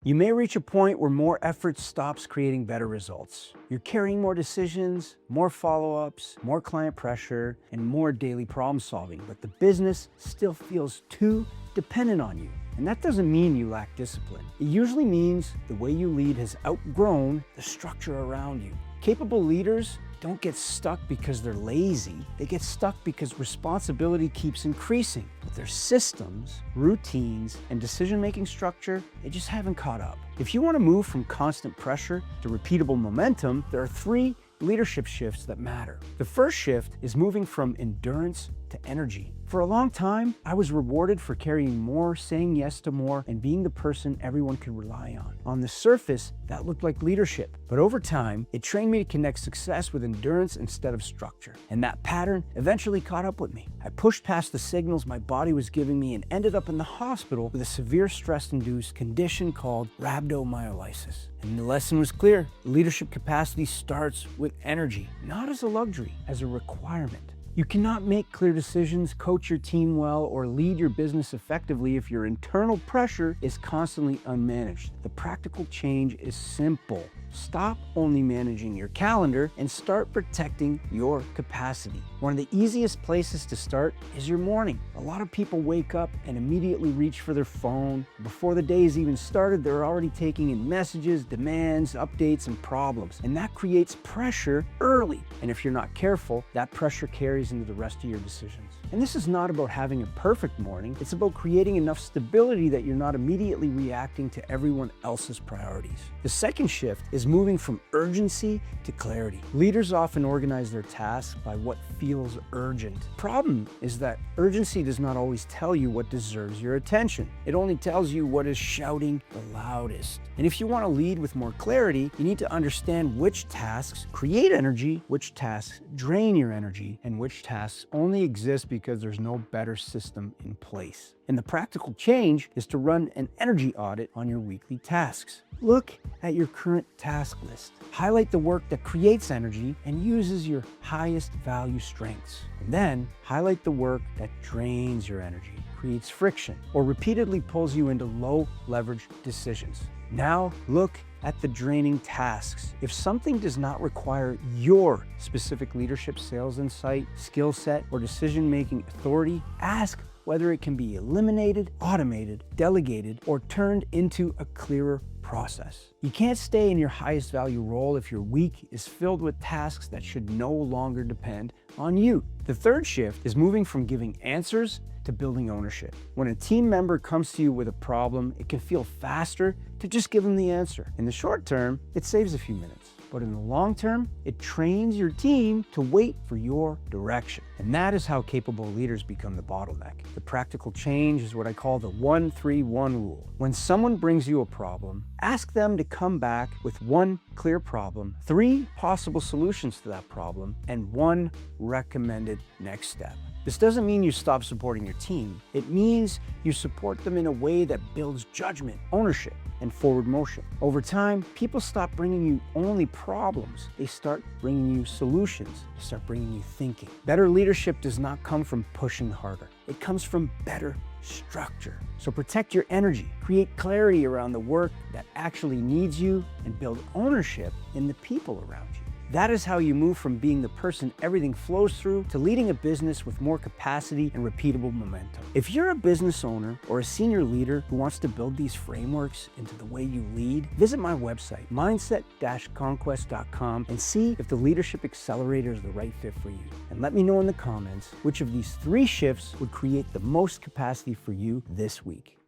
You may reach a point where more effort stops creating better results. You're carrying more decisions, more follow-ups, more client pressure, and more daily problem solving, but the business still feels too dependent on you. And that doesn't mean you lack discipline. It usually means the way you lead has outgrown the structure around you. Capable leaders don't get stuck because they're lazy. They get stuck because responsibility keeps increasing. But their systems, routines, and decision-making structure, they just haven't caught up. If you want to move from constant pressure to repeatable momentum, there are 3 leadership shifts that matter. The first shift is moving from endurance to energy. For a long time, I was rewarded for carrying more, saying yes to more, and being the person everyone could rely on. On the surface, that looked like leadership. But over time, it trained me to connect success with endurance instead of structure. And that pattern eventually caught up with me. I pushed past the signals my body was giving me and ended up in the hospital with a severe stress-induced condition called rhabdomyolysis. And the lesson was clear. Leadership capacity starts with energy, not as a luxury, as a requirement. You cannot make clear decisions, coach your team well, or lead your business effectively if your internal pressure is constantly unmanaged. The practical change is simple. Stop only managing your calendar and start protecting your capacity. One of the easiest places to start is your morning. A lot of people wake up and immediately reach for their phone. Before the day has even started, they're already taking in messages, demands, updates, and problems. And that creates pressure early. And if you're not careful, that pressure carries into the rest of your decisions. And this is not about having a perfect morning. It's about creating enough stability that you're not immediately reacting to everyone else's priorities. The second shift is moving from urgency to clarity. Leaders often organize their tasks by what feels urgent. Problem is that urgency does not always tell you what deserves your attention. It only tells you what is shouting the loudest. And if you want to lead with more clarity, you need to understand which tasks create energy, which tasks drain your energy, and which tasks only exist because there's no better system in place. And the practical change is to run an energy audit on your weekly tasks. Look at your current task list. Highlight the work that creates energy and uses your highest value strengths. And then highlight the work that drains your energy, creates friction, or repeatedly pulls you into low leverage decisions. Now look at the draining tasks. If something does not require your specific leadership, sales insight, skill set, or decision-making authority, ask whether it can be eliminated, automated, delegated, or turned into a clearer process. You can't stay in your highest value role if your week is filled with tasks that should no longer depend on you. The third shift is moving from giving answers to building ownership. When a team member comes to you with a problem, it can feel faster to just give them the answer. In the short term, it saves a few minutes. But in the long term, it trains your team to wait for your direction. And that is how capable leaders become the bottleneck. The practical change is what I call the 1-3-1 rule. When someone brings you a problem, ask them to come back with 1 clear problem, 3 possible solutions to that problem, and 1 recommended next step. This doesn't mean you stop supporting your team. It means you support them in a way that builds judgment, ownership, and forward motion. Over time, people stop bringing you only problems. They start bringing you solutions. They start bringing you thinking. Better leadership does not come from pushing harder. It comes from better structure. So protect your energy, create clarity around the work that actually needs you, and build ownership in the people around you. That is how you move from being the person everything flows through to leading a business with more capacity and repeatable momentum. If you're a business owner or a senior leader who wants to build these frameworks into the way you lead, visit my website, mindset-conquest.com, and see if the Leadership Accelerator is the right fit for you. And let me know in the comments which of these 3 shifts would create the most capacity for you this week.